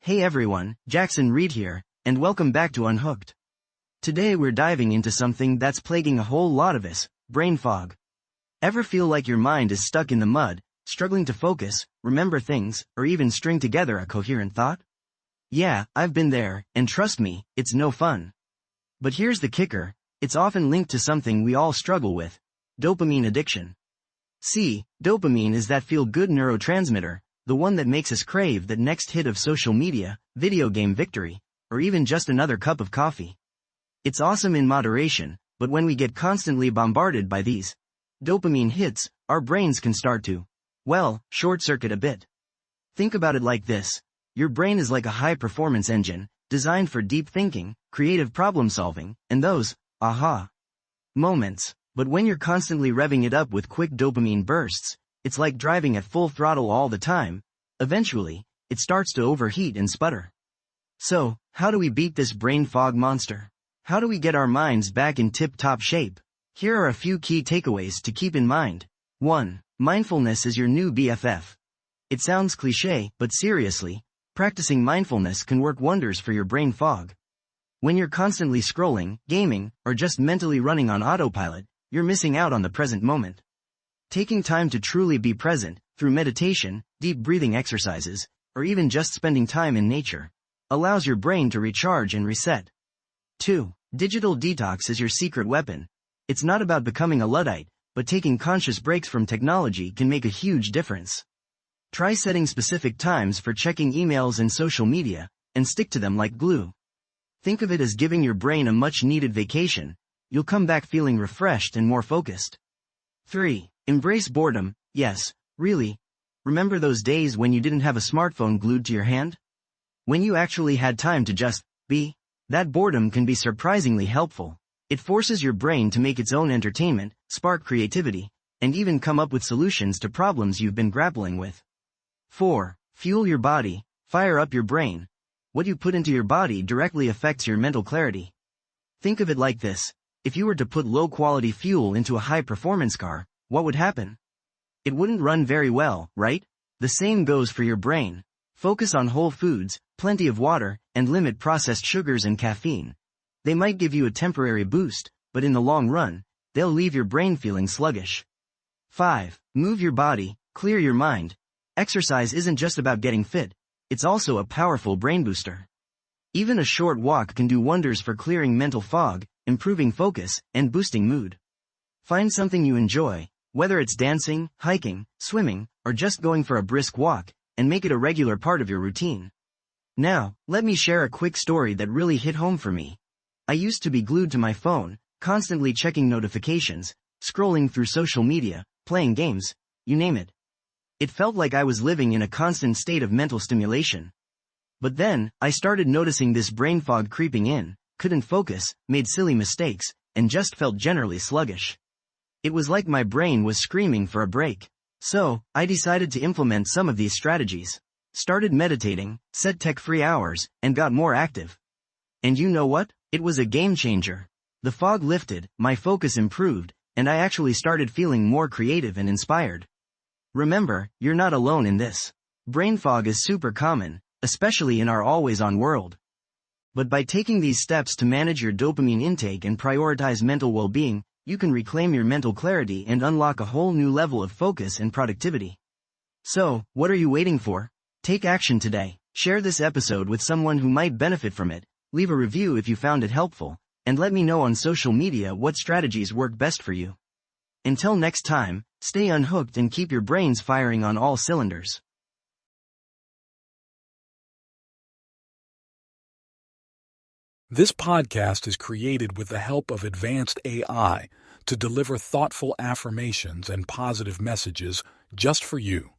Hey everyone, Jackson Reed here, and welcome back to Unhooked. Today we're diving into something that's plaguing a whole lot of us, brain fog. Ever feel like your mind is stuck in the mud, struggling to focus, remember things, or even string together a coherent thought? Yeah, I've been there, and trust me, it's no fun. But here's the kicker, it's often linked to something we all struggle with, dopamine addiction. See, dopamine is that feel-good neurotransmitter, the one that makes us crave that next hit of social media, video game victory, or even just another cup of coffee. It's awesome in moderation, but when we get constantly bombarded by these dopamine hits, our brains can start to, short-circuit a bit. Think about it like this. Your brain is like a high-performance engine, designed for deep thinking, creative problem-solving, and those, aha moments. But when you're constantly revving it up with quick dopamine bursts, it's like driving at full throttle all the time. Eventually, it starts to overheat and sputter. So, how do we beat this brain fog monster? How do we get our minds back in tip-top shape? Here are a few key takeaways to keep in mind. 1. Mindfulness is your new BFF. It sounds cliché, but seriously, practicing mindfulness can work wonders for your brain fog. When you're constantly scrolling, gaming, or just mentally running on autopilot, you're missing out on the present moment. Taking time to truly be present, through meditation, deep breathing exercises, or even just spending time in nature, allows your brain to recharge and reset. 2. Digital detox is your secret weapon. It's not about becoming a Luddite, but taking conscious breaks from technology can make a huge difference. Try setting specific times for checking emails and social media, and stick to them like glue. Think of it as giving your brain a much-needed vacation. You'll come back feeling refreshed and more focused. 3. Embrace boredom. Yes, really. Remember those days when you didn't have a smartphone glued to your hand? When you actually had time to just be? That boredom can be surprisingly helpful. It forces your brain to make its own entertainment, spark creativity, and even come up with solutions to problems you've been grappling with. 4. Fuel your body. Fire up your brain. What you put into your body directly affects your mental clarity. Think of it like this. If you were to put low-quality fuel into a high-performance car, what would happen? It wouldn't run very well, right? The same goes for your brain. Focus on whole foods, plenty of water, and limit processed sugars and caffeine. They might give you a temporary boost, but in the long run, they'll leave your brain feeling sluggish. 5. Move your body, clear your mind. Exercise isn't just about getting fit, it's also a powerful brain booster. Even a short walk can do wonders for clearing mental fog, improving focus, and boosting mood. Find something you enjoy, whether it's dancing, hiking, swimming, or just going for a brisk walk, and make it a regular part of your routine. Now, let me share a quick story that really hit home for me. I used to be glued to my phone, constantly checking notifications, scrolling through social media, playing games, you name it. It felt like I was living in a constant state of mental stimulation. But then, I started noticing this brain fog creeping in, couldn't focus, made silly mistakes, and just felt generally sluggish. It was like my brain was screaming for a break. So, I decided to implement some of these strategies. Started meditating, set tech-free hours, and got more active. And you know what? It was a game changer. The fog lifted, my focus improved, and I actually started feeling more creative and inspired. Remember, you're not alone in this. Brain fog is super common, especially in our always-on world. But by taking these steps to manage your dopamine intake and prioritize mental well-being, you can reclaim your mental clarity and unlock a whole new level of focus and productivity. So, what are you waiting for? Take action today. Share this episode with someone who might benefit from it, leave a review if you found it helpful, and let me know on social media what strategies work best for you. Until next time, stay unhooked and keep your brains firing on all cylinders. This podcast is created with the help of advanced AI to deliver thoughtful affirmations and positive messages just for you.